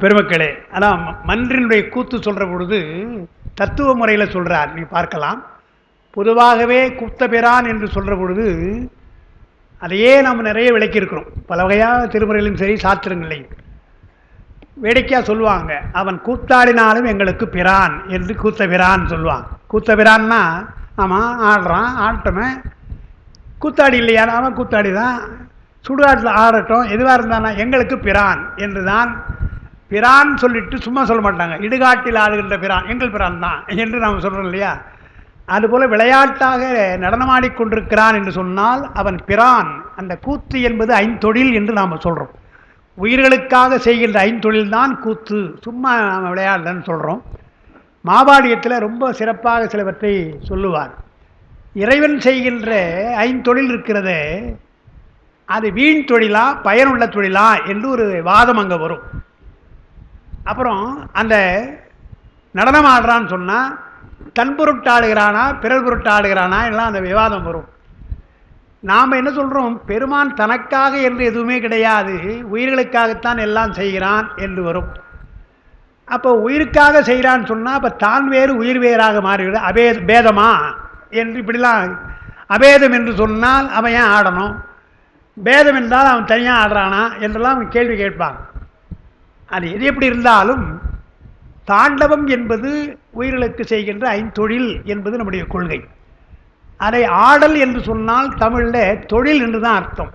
பெருமக்களே, அதான் மன்றினுடைய கூத்து சொல்கிற பொழுது தத்துவ முறையில் சொல்கிறார். நீ பார்க்கலாம். பொதுவாகவே கூத்தபிரான் என்று சொல்கிற பொழுது அதையே நம்ம நிறைய விளக்கியிருக்கிறோம். பல வகையாக திருமுறையிலும் சரி சாத்திரங்களையும் வேடிக்கையாக சொல்லுவாங்க. அவன் கூத்தாடினாலும் எங்களுக்கு பிரான் என்று கூத்தபிரான் சொல்லுவான். கூத்தபிரான்னா ஆமாம் ஆடுறான், ஆட்டமே கூத்தாடி இல்லையா, அவன் கூத்தாடி தான், சுடுகாட்டில் ஆடட்டும், எதுவாக இருந்தானா எங்களுக்கு பிரான் என்று தான். பிரான் சொல்லிட்டு சும்மா சொல்ல மாட்டாங்க. இடுகாட்டில் ஆடுகின்ற பிரான் எங்கள் பிரான் தான் என்று நாம் சொல்கிறோம் இல்லையா. அதுபோல் விளையாட்டாக நடனமாடிக்கொண்டிருக்கிறான் என்று சொன்னால் அவன் பிரான். அந்த கூத்து என்பது ஐந்தொழில் என்று நாம் சொல்கிறோம். உயிர்களுக்காக செய்கின்ற ஐந்தொழில் தான் கூத்து. சும்மா நாம் விளையாடலன்னு சொல்கிறோம். மாபாடியத்தில் ரொம்ப சிறப்பாக சிலவற்றை சொல்லுவார். இறைவன் செய்கின்ற ஐந்தொழில் இருக்கிறதே, அது வீண் தொழிலா பயனுள்ள தொழிலா என்று ஒரு வாதம் அங்கே வரும். அப்புறம் அந்த நடனம் ஆடுறான்னு சொன்னால் தன் பொருட்டு ஆடுகிறானா பிறர் பொருட்டு ஆடுகிறானா எல்லாம் அந்த விவாதம் வரும். நாம் என்ன சொல்கிறோம், பெருமான் தனக்காக என்று எதுவுமே கிடையாது, உயிர்களுக்காகத்தான் எல்லாம் செய்கிறான் என்று வரும். அப்போ உயிருக்காக செய்கிறான்னு சொன்னால் அப்போ தான் வேறு உயிர் வேறாக மாறிவிடும். பேதமா என்று இப்படிலாம். அபேதம் என்று சொன்னால் அவன் ஏன் ஆடணும், பேதம் என்றால் அவன் தனியாக ஆடுறானா என்றெல்லாம் கேள்வி கேட்பான். அது எது எப்படி இருந்தாலும் தாண்டவம் என்பது உயிர்களுக்கு செய்கின்ற ஐந்தொழில் என்பது நம்முடைய கொள்கை. அதை ஆடல் என்று சொன்னால் தமிழில் தொழில் என்று தான் அர்த்தம்.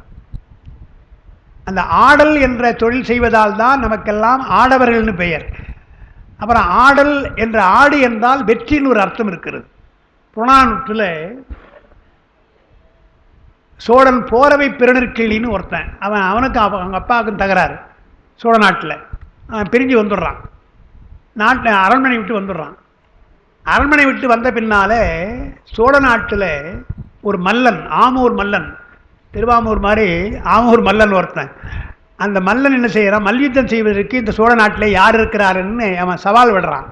அந்த ஆடல் என்ற தொழில் செய்வதால் தான் நமக்கெல்லாம் ஆடவர்கள்னு பெயர். அப்புறம் ஆடல் என்ற ஆடு என்றால் வெற்றின்னு ஒரு அர்த்தம் இருக்கிறது. புறநானூற்றில் சோழன் போரவை பிறனிற்கிள்ளின்னு ஒருத்தன், அவனுக்கு அவங்க அப்பாவுக்கும் தகராறு. சோழ நாட்டில் பிரிஞ்சு வந்துடுறான். நாட்டில் அரண்மனை விட்டு வந்துடுறான். அரண்மனை விட்டு வந்த பின்னால் சோழ நாட்டில் ஒரு மல்லன், ஆமூர் மல்லன், திருவாமூர் மாதிரி ஆமூர் மல்லன் ஒருத்தன். அந்த மல்லன் என்ன செய்கிறான், மல்யுத்தம் செய்வதற்கு இந்த சோழ நாட்டில் யார் இருக்கிறாருன்னு அவன் சவால் விடுறான்.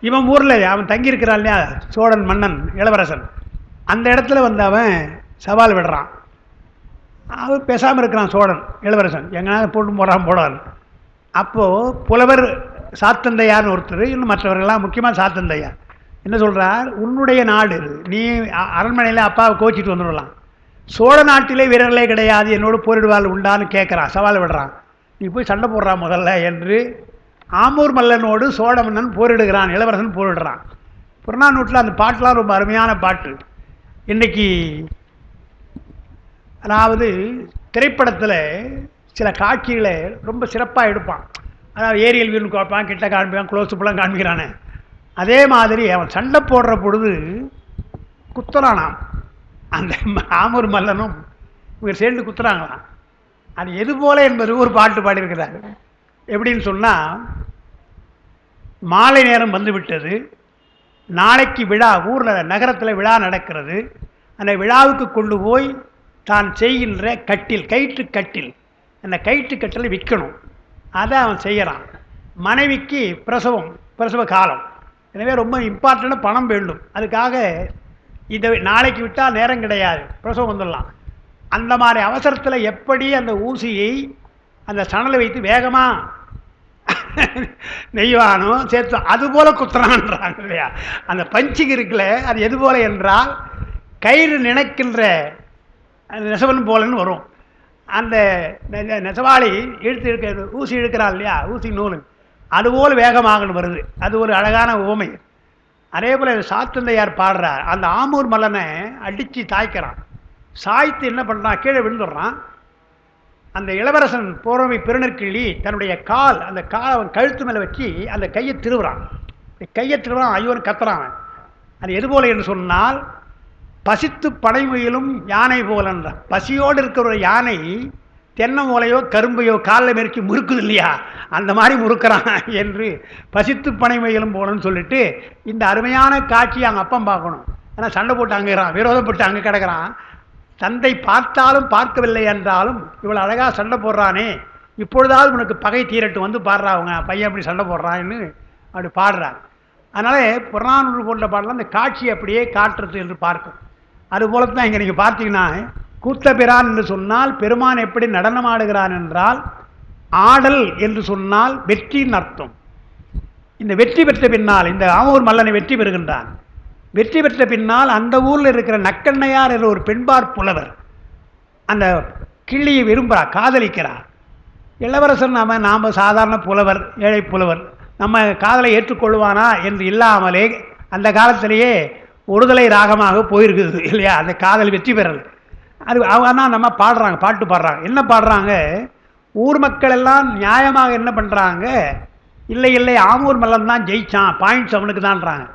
இவன் ஊரில் அவன் தங்கியிருக்கிறான் இல்லையா, சோழன் மன்னன் இளவரசன், அந்த இடத்துல வந்து அவன் சவால் விடுறான். அவன் பேசாமல் இருக்கிறான் சோழன் இளவரசன், எங்கேனா போட்டு போடான். அப்போது புலவர் சாத்தந்தையார்னு ஒருத்தர், இன்னும் மற்றவர்கள்லாம், முக்கியமாக சாத்தந்தையார் என்ன சொல்கிறார், உன்னுடைய நாடு, நீ அரண்மனையில் அப்பாவை கோச்சிட்டு வந்துடலாம், சோழ நாட்டிலே வீரர்களே கிடையாது, என்னோட போரிடுவாள் உண்டான்னு கேட்குறான், சவால் விடுறான். நீ போய் சண்டை போடுறான் முதல்ல என்று ஆமூர் மல்லனோடு சோழ மன்னன் போரிடுகிறான், இளவரசன் போரிடுறான். புறநானூற்றில் அந்த பாட்டெலாம் ரொம்ப அருமையான பாட்டு. இன்றைக்கி அதாவது திரைப்படத்தில் சில காட்சிகளை ரொம்ப சிறப்பாக எடுப்பான். அதாவது ஏரியல் வியூன்னு காப்பான், கிட்ட காண்பிப்பான், க்ளோஸ்அப்லாம் காண்பிக்கிறானே. அதே மாதிரி அவன் சண்டை போடுற பொழுது குத்துறானாம். அந்த ஆமூர் மல்லனும் இவர் சேர்ந்து குத்துறாங்களாம். அது எது போல என்பது ஒரு பாட்டு பாடியிருக்கிறாரு. எப்படின்னு சொன்னால், மாலை நேரம் வந்து விட்டது, நாளைக்கு விழா, ஊரில் நகரத்தில் விழா நடக்கிறது. அந்த விழாவுக்கு கொண்டு போய் தான் செய்கின்ற கட்டில், கயிற்று கட்டில், அந்த கயிற்று கட்டில் விற்கணும். அதை அவன் செய்கிறான். மனைவிக்கு பிரசவ காலம், எனவே ரொம்ப இம்பார்ட்டண்ட்டாக பணம் வேண்டும். அதுக்காக இதை நாளைக்கு விட்டால் நேரம் கிடையாது, பிரசவம் வந்துடலாம். அந்த மாதிரி அவசரத்தில் எப்படி அந்த ஊசியை அந்த சணலை வைத்து வேகமாக நெய்வானோ சேர்த்து அதுபோல் குத்துறான்றாங்க இல்லையா. அந்த பஞ்சிங் இருக்குல்ல, அது எது போல என்றால் கயிறு நினைக்கின்ற நெசவன் போலன்னு வரும். அந்த நெசவாளி இழுத்து ஊசி இழுக்கிறாள் இல்லையா, ஊசி நூல், அதுபோல் வேகமாகன்னு வருது. அது ஒரு அழகான உவமை. அதே போல் சாத்தந்தையார் பாடுறார். அந்த ஆமூர் மல்லனை அடித்து தாய்க்கிறான். சாய்த்து என்ன பண்ணுறான், கீழே விழுந்துடுறான். அந்த இளவரசன் போரவை பிறனிற்கிள்ளி தன்னுடைய கால், அந்த காலை அவன் கழுத்து மேலே வச்சு அந்த கையை திருவுறான். ஐயோன்னு கத்துறான். அது எது போல என்று சொன்னால், பசித்து படை முயலும் யானை போலன்ற, பசியோடு இருக்கிற ஒரு யானை தென்னை மூலையோ கரும்பையோ காலில் மெரிக்கி முறுக்குது இல்லையா, அந்த மாதிரி முறுக்கிறான் என்று பசித்து படை முயலும் போலன்னு சொல்லிட்டு இந்த அருமையான காட்சியை அங்கே அப்பம் பார்க்கணும். ஏன்னா சண்டை போட்டு அங்கேறான், விரோதப்பட்டு அங்கே கிடக்கிறான். தந்தை பார்த்தாலும் பார்க்கவில்லை என்றாலும் இவ்வளோ அழகாக சண்டை போடுறானே, இப்பொழுதாவது உனக்கு பகை தீரட்டு, வந்து பாடுறா அவங்க பையன் அப்படி சண்டை போடுறான்னு அப்படி பாடுறார். அதனால புறநானூறு போன்ற பாடலாம் அந்த காட்சியை அப்படியே காட்டுறது என்று பார்க்கும். அதுபோல தான் இங்கே நீங்கள் பார்த்தீங்கன்னா, கூத்தபிரான் என்று சொன்னால் பெருமான் எப்படி நடனம் ஆடுகிறான் என்றால் ஆடல் என்று சொன்னால் வெற்றியின் அர்த்தம். இந்த வெற்றி பெற்ற பின்னால் இந்த ஆமூர் மல்லனை வெற்றி பெறுகின்றான். வெற்றி பெற்ற பின்னால் அந்த ஊரில் இருக்கிற நக்கண்ணையார் என்ற ஒரு பெண்பார் புலவர் அந்த கிள்ளியை விரும்புகிறார், காதலிக்கிறார். இளவரசன் நாம் சாதாரண புலவர், ஏழை புலவர், நம்ம காதலை ஏற்றுக்கொள்வானா என்று இல்லாமலே அந்த காலத்திலேயே ஒருதலை ராகமாக போயிருக்குது இல்லையா, அந்த காதல் வெற்றி பெறல். அது ஆனால் நம்ம பாடுறாங்க, பாட்டு பாடுறாங்க. என்ன பாடுறாங்க? ஊர் மக்கள் எல்லாம் நியாயமாக என்ன பண்ணுறாங்க, இல்லை இல்லை ஆமூர் மல்லன் தான் ஜெயிச்சான், பாயிண்ட்ஸ் அவனுக்கு தான்றாங்க.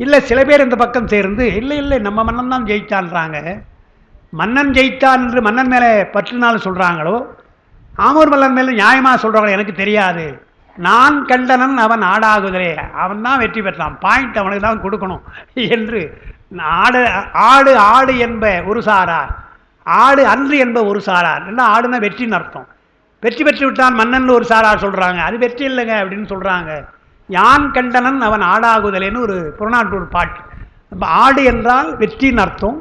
இல்லை சில பேர் இந்த பக்கம் சேர்ந்து இல்லை இல்லை நம்ம மன்னன் தான் ஜெயிச்சான்றாங்க. மன்னன் ஜெயித்தான் என்று மன்னன் மேலே பற்றுனாலும் சொல்கிறாங்களோ, ஆமூர் மல்லன் மேலே நியாயமாக சொல்கிறாங்களோ எனக்கு தெரியாது. நான் கண்டனன் அவன் ஆடாகுதலே, அவன் தான் வெற்றி பெற்றான், பாயிண்ட் அவனுக்கு தான் கொடுக்கணும் என்று ஆடு ஆடு ஆடு என்ப ஒரு சாரார், ஆடு அன்று என்ப ஒரு சாரார். எல்லாம் ஆடுனா வெற்றின்னு அர்த்தம். வெற்றி பெற்று விட்டான் மன்னன் ஒரு சாரார் சொல்கிறாங்க, அது வெற்றி இல்லைங்க அப்படின்னு சொல்கிறாங்க. யான் கண்டனன் அவன் ஆடாகுதலேன்னு ஒரு புறநானூறு பாட்டு. இப்போ ஆடு என்றால் வெற்றின்னு அர்த்தம்.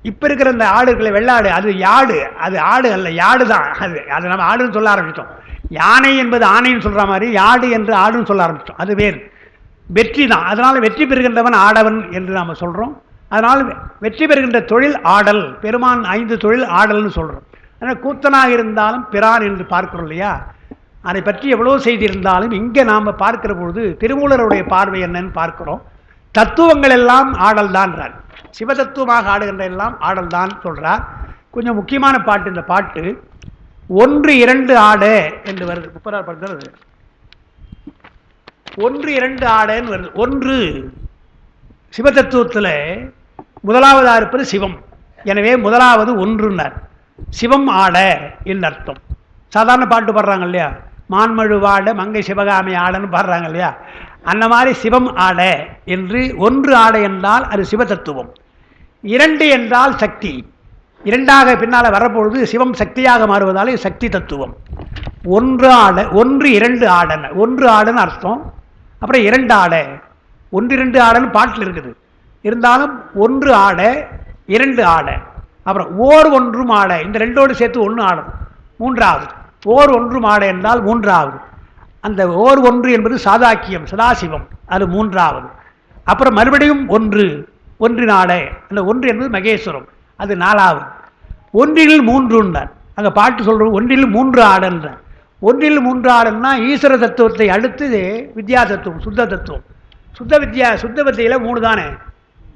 இப்போ இருக்கிற இந்த ஆடுகளை வெள்ளாடு அது யாடு, அது ஆடு அல்ல யாடு தான். அது நம்ம ஆடுன்னு சொல்ல ஆரம்பித்தோம். யானை என்பது ஆணைன்னு சொல்கிற மாதிரி யாடு என்று ஆடுன்னு சொல்ல ஆரம்பித்தோம். அது வேறு வெற்றி தான். அதனால் வெற்றி பெறுகின்றவன் ஆடவன் என்று நாம் சொல்கிறோம். அதனால் வெற்றி பெறுகின்ற தொழில் ஆடல். பெருமான் 5 தொழில் ஆடல்னு சொல்கிறோம். அதனால் கூத்தனாக இருந்தாலும் பிரான் என்று பார்க்கிறோம் இல்லையா. அதை பற்றி எவ்வளோ செய்தி இருந்தாலும் இங்கே நாம் பார்க்கிற பொழுது திருமூலருடைய பார்வை என்னன்னு பார்க்கிறோம். தத்துவங்கள் எல்லாம் ஆடல் தான்றார். சிவதத்துவமாக ஆடுகின்ற எல்லாம் ஆடல் தான் சொல்கிறார். கொஞ்சம் முக்கியமான பாட்டு இந்த பாட்டு. 1 2 ஆட என்று வருது. 30 படுத்துறது 1 2 ஆடன்னு வருது. 1 சிவதத்துவத்தில் முதலாவதாக இருப்பது சிவம். எனவே முதலாவது 1ன்னார். சிவம் ஆட என்று அர்த்தம். சாதாரண பாட்டு பாடுறாங்க இல்லையா, மான்மழு வாட மங்கை சிவகாமி ஆடன்னு பாடுறாங்க இல்லையா, அந்த மாதிரி சிவம் ஆட என்று 1 ஆட என்றால் அது சிவதத்துவம். 2 என்றால் சக்தி. 2ஆக பின்னால் வரப்பொழுது சிவம் சக்தியாக மாறுவதால் சக்தி தத்துவம். 1 ஆட 1 2 ஆடன்னு 1 ஆடன்னு அர்த்தம். அப்புறம் 2 ஆட 1 2 ஆடன்னு பாட்டில் இருக்குது. இருந்தாலும் 1 ஆட 2 ஆட அப்புறம் ஓர் 1 ஆட, இந்த 2ஓடு சேர்த்து 1 ஆடும் 3ஆவது. ஓர் 1 ஆட என்றால் 3ஆவது. அந்த ஓர் 1 என்பது சாதாக்கியம் சதாசிவம், அது 3ஆவது. அப்புறம் மறுபடியும் 1 1 ஆட, அந்த 1 என்பது மகேஸ்வரம், அது 4ஆவது. 1 3ன்னார். அங்கே பாட்டு சொல்கிறோம் 1 3 ஆடன்றார். 1 3 ஆடன்னா ஈஸ்வர தத்துவத்தை அடுத்து வித்யா தத்துவம், சுத்த தத்துவம். சுத்த வித்தியில் 3 தானே,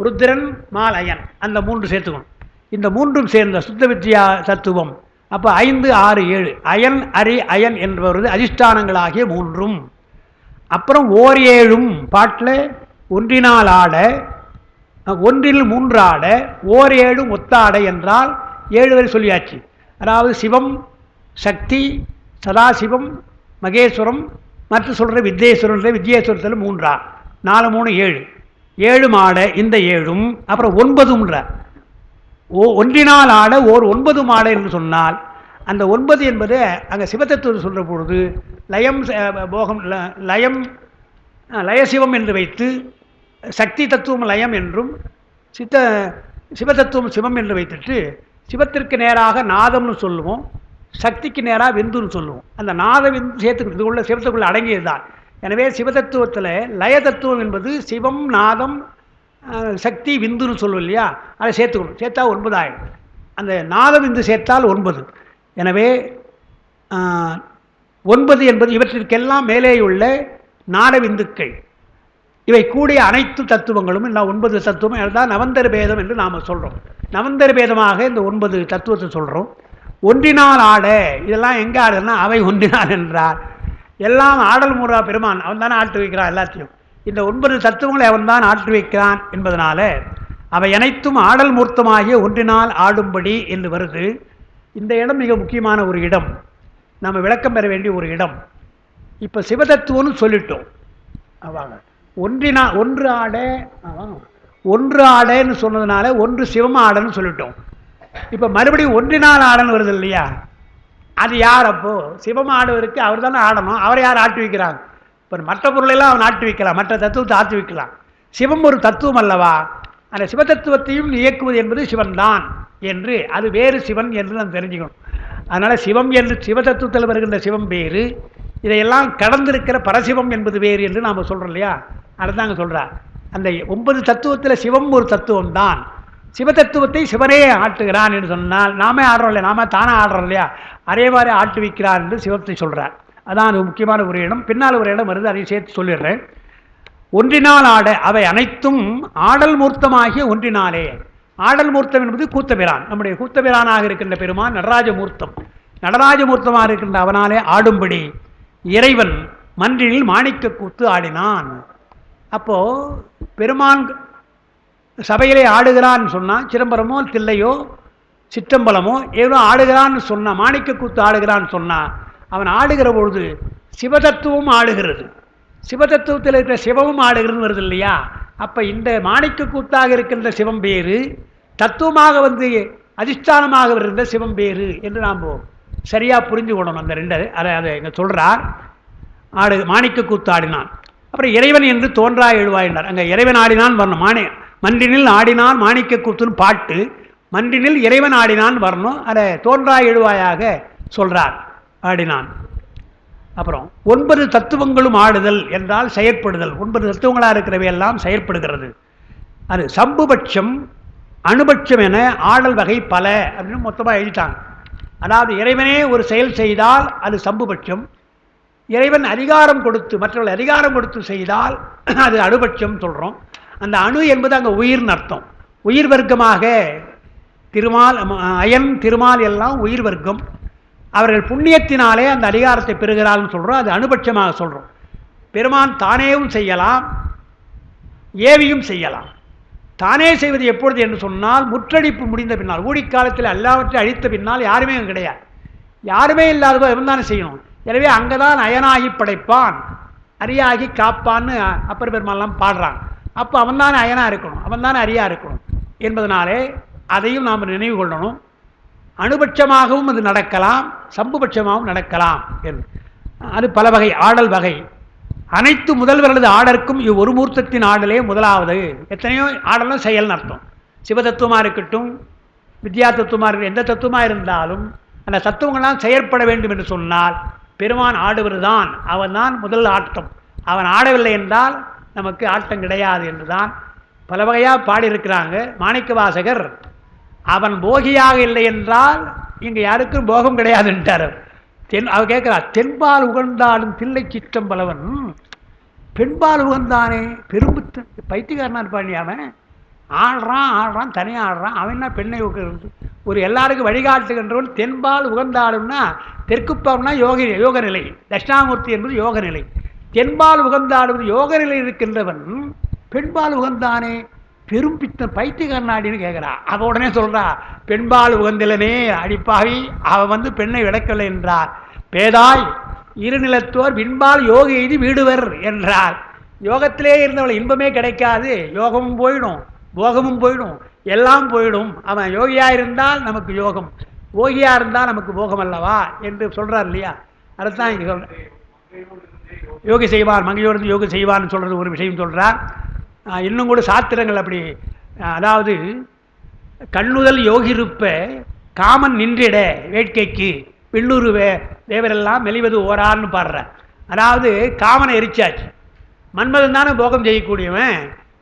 ருத்ரன் மால் அயன், அந்த 3 சேர்த்துக்கணும். இந்த 3ம் சேர்ந்த சுத்த வித்யா தத்துவம். அப்போ 5 6 7 அயன் அரி அயன் என்பவரது அதிஷ்டானங்களாகிய 3ம். அப்புறம் ஓர் 7ம் பாட்டில் 1 ஆட 1 3 ஆட ஓர் 7 ஒத்தாடை என்றால் 7 வரை சொல்லியாச்சு. அதாவது சிவம் சக்தி சதாசிவம் மகேஸ்வரம் மற்றும் சொல்கிற வித்யேஸ்வரன், வித்யேஸ்வரத்தில் 3 4 3 7 7 ஆட இந்த 7ம். அப்புறம் 9ன்ற 1 ஆட ஓர் 9 ஆட என்று சொன்னால் அந்த 9 என்பது அங்கே சிவத்தத்துவம் சொல்கிற பொழுது லயம் போகம் லயம் லயசிவம் என்று வைத்து சக்தி தத்துவம் லயம் என்றும் சிவதத்துவம் சிவம் என்று வைத்துட்டு சிவத்திற்கு நேராக நாதம்னு சொல்லுவோம், சக்திக்கு நேராக விந்துன்னு சொல்லுவோம். அந்த நாத விந்து சேர்த்துக்கிறது உள்ள சிவத்துக்குள்ள அடங்கியது தான். எனவே சிவதத்துவத்தில் லய தத்துவம் என்பது சிவம் நாதம் சக்தி விந்துன்னு சொல்லுவோம் இல்லையா, அதை சேர்த்துக்கணும். சேர்த்தா 9 ஆயிடும். அந்த நாத விந்து சேர்த்தால் 9. எனவே 9 என்பது இவற்றிற்கெல்லாம் மேலேயுள்ள நாட விந்துக்கள். இவை கூடிய அனைத்து தத்துவங்களும் இல்லை 9 தத்துவம் அதுதான் நவந்தர பேதம் என்று நாம் சொல்கிறோம். நவந்தர பேதமாக இந்த 9 தத்துவத்தை சொல்கிறோம். 1 ஆட இதெல்லாம் எங்கே ஆடுன்னா அவை 1 என்றார். எல்லாம் ஆடல் முறா பெருமான் அவன் தானே ஆட்டு வைக்கிறான் எல்லாத்தையும். இந்த 9 தத்துவங்களை அவன் தான் ஆட்டு வைக்கிறான் என்பதனால அவை அனைத்தும் ஆடல் மூர்த்தமாகிய 1 ஆடும்படி என்று வருது. இந்த இடம் மிக முக்கியமான ஒரு இடம், நம்ம விளக்கம் பெற வேண்டிய ஒரு இடம். இப்போ சிவதத்துவம்னு சொல்லிட்டோம். வாங்க 1 ஆட 1 ஆடன்னு சொன்னதுனால 1 சிவம் ஆடன்னு சொல்லிட்டோம். இப்போ மறுபடியும் 1 ஆடன்னு வருது இல்லையா, அது யார்? அப்போது சிவம் ஆடுவதற்கு அவர் தானே ஆடணும். அவரை யார் ஆட்டி வைக்கிறாங்க? இப்போ மற்ற பொருளெல்லாம் அவன் ஆட்டி வைக்கலாம், மற்ற தத்துவத்தை ஆட்டி வைக்கலாம். சிவம் ஒரு தத்துவம் அல்லவா, அந்த சிவதத்துவத்தையும் இயக்குவது என்பது சிவன் தான் என்று, அது வேறு சிவன் என்று நாம் தெரிஞ்சுக்கணும். அதனால் சிவம் என்று சிவதத்துவத்தில் வருகின்ற சிவம் வேறு, இதையெல்லாம் கடந்திருக்கிற பரசிவம் என்பது வேறு என்று நாம் சொல்கிறோம் இல்லையா? அதுதாங்க சொல்கிறார். அந்த 9 தத்துவத்தில் சிவம் ஒரு தத்துவம் தான். சிவதத்துவத்தை சிவனே ஆட்டுகிறான் என்று சொன்னால் நாமே ஆடுறோம் இல்லையா? நாம தானே ஆடுறோம் இல்லையா? அதே மாதிரி ஆட்டுவிக்கிறார் என்று சிவத்தை சொல்கிறார். அதான் முக்கியமான ஒரு இடம். பின்னால் ஒரு இடம் வருது, அதை சேர்த்து சொல்லிடுறேன். ஒன்றினால் ஆட அவை அனைத்தும் ஆடல் மூர்த்தமாகிய ஒன்றினாலே. ஆடல் மூர்த்தம் என்பது கூத்தபிரான், நம்முடைய கூத்தபிரானாக இருக்கின்ற பெருமான் நடராஜமூர்த்தம். நடராஜமூர்த்தமாக இருக்கின்ற அவனாலே ஆடும்படி இறைவன் மன்றினில் மாணிக்க கூத்து ஆடினான். அப்போ பெருமான் சபையிலே ஆடுகிறான்னு சொன்னால் சிதம்பரமோ தில்லையோ சிற்றம்பலமோ ஏதோ ஆடுகிறான்னு சொன்னால், மாணிக்க கூத்து ஆடுகிறான்னு சொன்னால், அவன் ஆடுகிற பொழுது சிவதத்துவம் ஆடுகிறது, சிவதத்துவத்தில் இருக்கிற சிவமும் ஆடுகிறது வருது இல்லையா? அப்போ இந்த மாணிக்க கூத்தாக இருக்கின்ற சிவம் வேறு, தத்துவமாக வந்து அதிஷ்டானமாக இருந்த சிவம் வேறு என்று நாம் சரியாக புரிஞ்சு கொள்ளணும். அந்த ரெண்டு அதை இங்கே சொல்கிறார். மாணிக்க கூத்து ஆடினான். அப்புறம் இறைவன் என்று தோன்றா எழுவாயினார். அங்கே இறைவன் ஆடினான் வரணும். மன்றினில் ஆடினான் மாணிக்க கூத்துன்னு பாட்டு, மன்றினில் இறைவன் ஆடினான் வரணும். அதை தோன்றா எழுவாயாக சொல்கிறார், ஆடினான். அப்புறம் 9 தத்துவங்களும் ஆடுதல் என்றால் செயற்படுதல். 9 தத்துவங்களாக இருக்கிறவையெல்லாம் செயற்படுகிறது. அது சம்புபட்சம் அணுபட்சம் என ஆடல் வகை பல அப்படின்னு மொத்தமாக எழுதிட்டாங்க. அதாவது இறைவனே ஒரு செயல் செய்தால் அது சம்புபட்சம், இறைவன் அதிகாரம் கொடுத்து மற்றவர்கள் அதிகாரம் கொடுத்து செய்தால் அது அணுபட்சம் சொல்கிறோம். அந்த அணு என்பது அங்கே உயிர்னு அர்த்தம். உயிர் வர்க்கமாக திருமால் அயன் திருமால் எல்லாம் உயிர் வர்க்கம். அவர்கள் புண்ணியத்தினாலே அந்த அதிகாரத்தை பெறுகிறாள்னு சொல்கிறோம். அது அணுபட்சமாக சொல்கிறோம். பெருமான் தானேவும் செய்யலாம், ஏவியும் செய்யலாம். தானே செய்வது எப்பொழுது என்று சொன்னால் முற்றடிப்பு முடிந்த பின்னால், ஊழிக்காலத்தில் எல்லாவற்றையும் அழித்த பின்னால் யாருமே அங்கே கிடையாது. யாருமே இல்லாதபோது அவன் தானே செய்யணும். எனவே அங்கே தான் அயனாகி படைப்பான் அரியாகி காப்பான்னு அப்பர் பெருமாள்லாம் பாடுறாங்க. அப்போ அவன் தானே அயனாக இருக்கணும், அவன் தானே அரியா இருக்கணும் என்பதனாலே அதையும் நாம் நினைவு கொள்ளணும். அணுபட்சமாகவும் அது நடக்கலாம், சம்புபட்சமாகவும் நடக்கலாம் என்று. அது பல வகை ஆடல் வகை. அனைத்து முதல்வர்களது ஆடற்கும் ஒரு மூர்த்தத்தின் ஆடலே முதலாவது. எத்தனையோ ஆடலும் செயல்னு அர்த்தம். சிவதத்துவமாக இருக்கட்டும், வித்யா தத்துவமாக இருக்கட்டும், எந்த தத்துவமாக இருந்தாலும் அந்த தத்துவங்கள்லாம் செயற்பட வேண்டும் என்று சொன்னால் பெருமான் ஆடுவது தான். அவன் தான் முதல் ஆட்டம். அவன் ஆடவில்லை என்றால் நமக்கு ஆட்டம் கிடையாது என்று தான் பல வகையாக பாடியிருக்கிறாங்க. மாணிக்க வாசகர் அவன் போகியாக இல்லை என்றால் இங்கே யாருக்கும் போகம் கிடையாதுன்ட்டார். அவர் கேட்கிறார், தென்பால் உகழ்ந்தாலும் தில்லை சிற்றம் பலவன் பெண்பால் உகந்தானே பெரும்புத்து பைத்தியக்காரனா இருப்பான். அவன் ஆடுறான் தனியாக ஆடுறான். அவன் என்ன பெண்ணை ஒரு எல்லாருக்கும் வழிகாட்டுகின்றவன். தென்பால் உகந்தாலும்னா தெற்குப்பால்னா யோக நிலை, தட்சிணாமூர்த்தி என்பது யோக நிலை. தென்பால் உகந்தாடுவது யோக நிலை இருக்கின்றவன் பெண்பால் உகந்தானே பெரும் பித்தன் பைத்தியக்காரனாடின்னு கேட்குறான். அவ உடனே சொல்கிறா, பெண்பால் உகந்திலனே அடிப்பாவி, அவன் பெண்ணை விளக்கவில்லை என்றார். பேதாய் இருநிலத்தோர் பின்பால் யோக எய்தி வீடுவர் என்றார். யோகத்திலே இருந்தவளை இன்பமே கிடைக்காது, யோகமும் போயிடும், போகமும் போயிடும், எல்லாம் போயிடும். அவன் யோகியாக இருந்தால் நமக்கு யோகம், போகியாக இருந்தால் நமக்கு போகம் அல்லவா என்று சொல்கிறார் இல்லையா? அதுதான் இங்கே சொல்கிறேன். யோகி செய்வார், மங்கையோடு யோகி செய்வார்னு சொல்கிறது ஒரு விஷயம் சொல்கிறார். இன்னும் கூட சாத்திரங்கள் அப்படி, அதாவது கண்ணுதல் யோகிருப்ப காமன் நின்றிட வேட்கைக்கு பின்னுருவே தேவரெல்லாம் மெலிவது ஓரான்னு பாடுற. அதாவது காமனை எரிச்சாச்சு, மன்மதன் தானே போகம் செய்யக்கூடியவன்.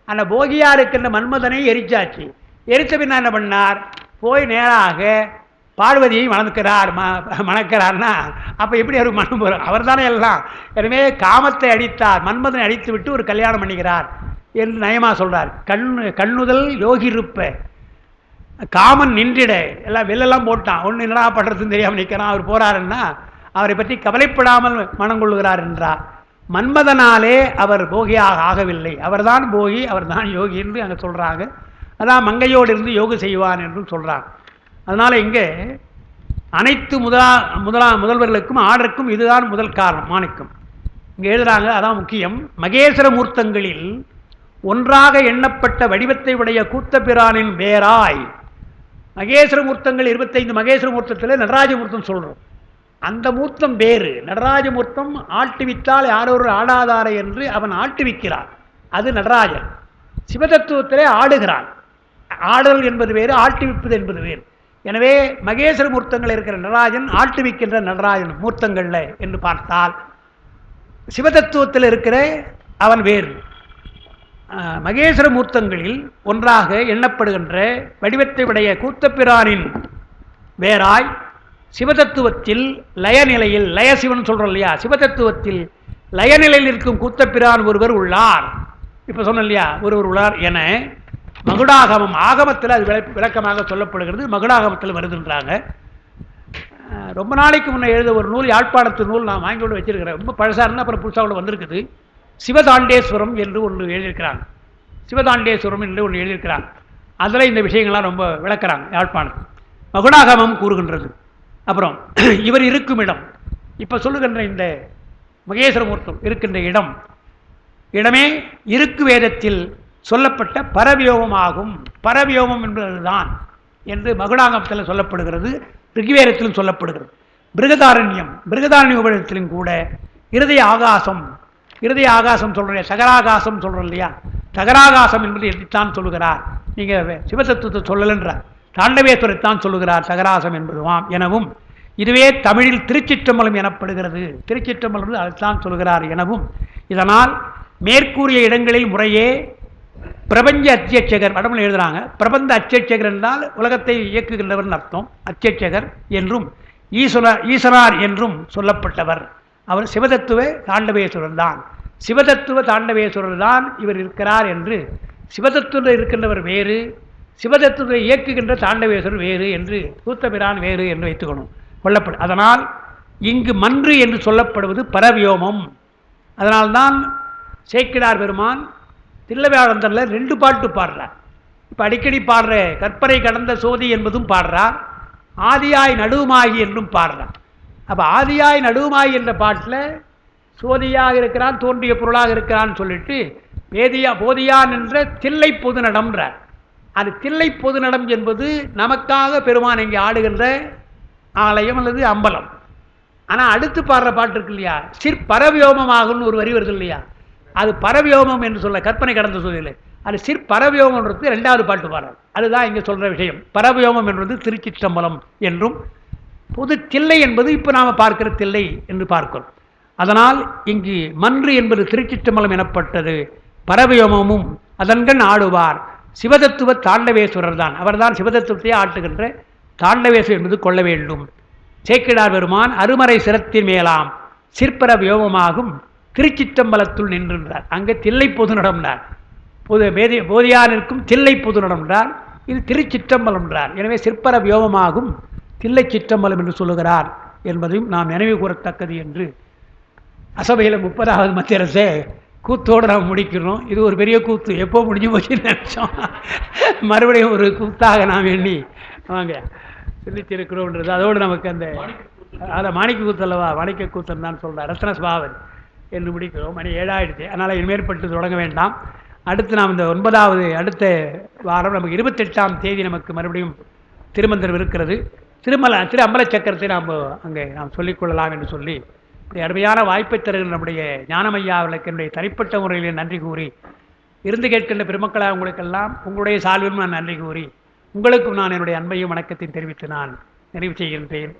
அந்த போகியாக இருக்கின்ற மன்மதனை எரிச்சாச்சு. எரித்த பின்னா என்ன பண்ணார், போய் நேராக பார்வதியை மணக்கிறார்னா அப்போ எப்படி அவருக்கு மனம் போகிறோம்? அவர் தானே எல்லாம். எனவே காமத்தை அடித்தார், மன்மதனை அடித்து விட்டு ஒரு கல்யாணம் பண்ணிக்கிறார் என்று நயமாக சொல்கிறார். கண்ணுதல் யோகி இருப்ப காமன் நின்றிட எல்லாம் வெளிலெல்லாம் போட்டான். ஒன்று என்னடா பண்ணுறதுன்னு தெரியாமல் நிற்கிறான். அவர் போகிறாருன்னா அவரை பற்றி கவலைப்படாமல் மனம் கொள்ளுகிறார் என்றார். மன்மதனாலே அவர் போகியாக ஆகவில்லை, அவர்தான் போகி, அவர் தான் யோகி என்று அங்கே சொல்கிறாங்க. அதான் மங்கையோடு இருந்து யோகு செய்வான் என்றும் சொல்கிறாங்க. அதனால் இங்கே அனைத்து முதல்வர்களுக்கும் ஆடருக்கும் இதுதான் முதல் காரணம். மாணிக்கம் இங்கே எழுதுகிறாங்க, அதான் முக்கியம். மகேஸ்வர மூர்த்தங்களில் ஒன்றாக எண்ணப்பட்ட வடிவத்தை உடைய கூத்தபிரானின் வேறாய். மகேஸ்வர மூர்த்தங்கள் 25 மகேஸ்வர மூர்த்தத்தில் நடராஜமூர்த்தம் சொல்கிறோம். அந்த மூர்த்தம் வேறு. நடராஜமூர்த்தம் ஆட்டுவித்தால் யாரொரு ஆடாதாரை என்று அவன் ஆட்டுவிக்கிறான், அது நடராஜன். சிவதத்துவத்திலே ஆடுகிறான். ஆடல் என்பது வேறு, ஆட்டுவிப்பது என்பது வேறு. எனவே மகேஸ்வர மூர்த்தங்கள் இருக்கிற நடராஜன் ஆட்டுவிக்கின்ற நடராஜன் மூர்த்தங்கள்ல என்று பார்த்தால் சிவதத்துவத்தில் இருக்கிற அவன் வேறு. மகேஸ்வர மூர்த்தங்களில் ஒன்றாக எண்ணப்படுகின்ற வடிவத்தை உடைய கூத்தப்பிரானின் வேறாய் சிவதத்துவத்தில் லயநிலையில் லயசிவன் சொல்றோம் இல்லையா, சிவதத்துவத்தில் லயநிலையில் இருக்கும் கூத்தப்பிரான் ஒருவர் உள்ளார். இப்ப சொன்ன இல்லையா ஒருவர் உள்ளார் என மகுடாகமம் ஆகமத்தில் அது விளக்கமாக சொல்லப்படுகிறது. மகுடாகமத்தில் வருதுன்றாங்க. ரொம்ப நாளைக்கு முன்னே எழுத ஒரு நூல், யாழ்ப்பாணத்து நூல் நான் வாங்கி கொண்டு வச்சிருக்கிறேன். ரொம்ப பழசா இருந்தால் அப்புறம் புதுசாக வந்திருக்குது. சிவதாண்டேஸ்வரம் என்று ஒன்று எழுதியிருக்கிறாங்க. சிவதாண்டேஸ்வரம் என்று ஒன்று எழுதியிருக்கிறாங்க. அதில் இந்த விஷயங்கள்லாம் ரொம்ப விளக்குறாங்க. யாழ்ப்பாணம் மகுடாகமம் கூறுகின்றது. அப்புறம் இவர் இருக்கும் இடம், இப்போ சொல்லுகின்ற இந்த மகேஸ்வரமூர்த்தம் இருக்கின்ற இடமே இருக்கு வேதத்தில் சொல்லப்பட்ட பரவியோகமாகும். பரவியோகம் என்பதுதான் என்று மகுடாகமத்தில் சொல்லப்படுகிறது. ரிக்வேதத்திலும் சொல்லப்படுகிறது. பிருகதாரண்ய உபநிடத்திலும் கூட இருதய ஆகாசம் சொல்றேன், சகராகாசம் சொல்றோம் இல்லையா, சகராகாசம் என்பது எதைத்தான் சொல்லுகிறார். நீங்க சிவதத்துவத்தை சொல்லலன்றார், தாண்டவேஸ்வரத்தான் சொல்லுகிறார் சகராசம் என்பதுவாம் எனவும், இதுவே தமிழில் திருச்சிற்றம்பலம் எனப்படுகிறது. திருச்சிற்றம்பலம் அதைத்தான் சொல்லுகிறார் எனவும், இதனால் மேற்கூறிய இடங்களில் முறையே பிரபஞ்ச அத்தியட்சகர் வடமொழி எழுதுறாங்க. பிரபந்த அத்தியட்சகர் என்றால் உலகத்தை இயக்குகின்றவர் அர்த்தம். அத்தியட்சகர் என்றும் ஈஸ்வரார் என்றும் சொல்லப்பட்டவர் அவர் சிவதத்துவ தாண்டவேஸ்வரர் தான். சிவதத்துவ தாண்டவேஸ்வரர் தான் இவர் இருக்கிறார் என்று, சிவதத்துவ இருக்கின்றவர் வேறு, சிவதத்துவத்தை இயக்குகின்ற தாண்டவேஸ்வரர் வேறு என்று, கூத்தபிரான் வேறு என்று வைத்துக்கணும் கொள்ளப்படும். அதனால் இங்கு மன்று என்று சொல்லப்படுவது பரவியோமம். அதனால்தான் சேக்கிழார் பெருமான் தில்லவேழந்தரில் 2 பாட்டு பாடுறார். இப்போ அடிக்கடி பாடுற கற்பனை கடந்த சோதி என்பதும் பாடுறார், ஆதியாய் நடுவுமாகி என்றும் பாடுறார். அப்போ ஆதியாய் நடுவுமாகி என்ற பாட்டில் சோதியாக இருக்கிறான், தோன்றிய பொருளாக இருக்கிறான்னு சொல்லிட்டு போதியான் என்ற தில்லை பொது நடம்ன்றார். அது தில்லை பொது நடம் என்பது நமக்காக பெருமான் இங்கே ஆடுகின்ற ஆலயம் அல்லது அம்பலம். ஆனால் அடுத்து பாடுற பாட்டு இருக்கு இல்லையா, சிற்பரவியோமமாகும்னு ஒரு வரி வருது இல்லையா, அது பரவியோமம் என்று சொல்ல கற்பனை கடந்த சூழல். அது சிற்பரவியோமன்றது 2வது பாட்டு பாடுறார். அதுதான் இங்கே சொல்கிற விஷயம். பரவியோமம் என்பது திருச்சிற்றம்பலம் என்றும், பொது தில்லை என்பது இப்போ நாம் பார்க்கிற தில்லை என்று பார்க்கிறோம். அதனால் இங்கு மன்று என்பது திருச்சிற்றம்பலம் எனப்பட்டது. பரவியோமமும் அதன்கண் ஆடுவார் சிவதத்துவ தாண்டவேஸ்வரர் தான். அவர்தான் சிவதத்துவத்தையே ஆட்டுகின்ற தாண்டவேஸ்வரர் என்பது கொள்ள வேண்டும். சேக்கிழார் பெருமான் அருமறை சிரத்தின் மேலாம் சிற்பர வியோகமாகும் திருச்சிற்றம்பலத்துள் நின்றுன்றார். அங்கே தில்லை பொது நடம்னார். போதியானிற்கும் தில்லை பொது நடம்ன்றார், இது திருச்சிற்றம்பலம் என்றார். எனவே சிற்பர வியோகமாகும் தில்லை சிற்றம்பலம் என்று சொல்லுகிறார் என்பதையும் நாம் நினைவு கூறத்தக்கது என்று அசபையில் 30வது மத்திய அரசே கூத்தோடு நாம் முடிக்கிறோம். இது ஒரு பெரிய கூத்து, எப்போ முடிஞ்சு போச்சுன்னு நினச்சோம். மறுபடியும் ஒரு கூத்தாக நாம் எண்ணி வாங்க சிந்தித்திருக்கிறோம்ன்றது. அதோடு நமக்கு அந்த மாணிக்க கூத்தல்லவா, மாணிக்க கூத்தன் தான் சொல்கிறார், ரத்ன சுபாவன் என்று முடிக்கிறோம். மணி 7 ஆயிடுச்சு. அதனால் இனிமேற்பட்டு தொடங்க வேண்டாம். அடுத்து நாம் இந்த 9வது அடுத்த வாரம் நமக்கு 28ஆம் தேதி நமக்கு மறுபடியும் திருமந்திரம் இருக்கிறது. திரு அம்பல சக்கரத்தை நாம் சொல்லிக்கொள்ளலாம் என்று சொல்லி இப்படி அருமையான வாய்ப்பை தருகிற நம்முடைய ஞானமையா அவர்களுக்கு என்னுடைய தனிப்பட்ட முறையில் நன்றி கூறி, இருந்து கேட்கின்ற பெருமக்களாக உங்களுக்கெல்லாம் உங்களுடைய சால்விலும் நான் நன்றி கூறி, உங்களுக்கும் நான் என்னுடைய அன்பையும் வணக்கத்தையும் தெரிவித்து நான் நிறைவு செய்கின்றேன்.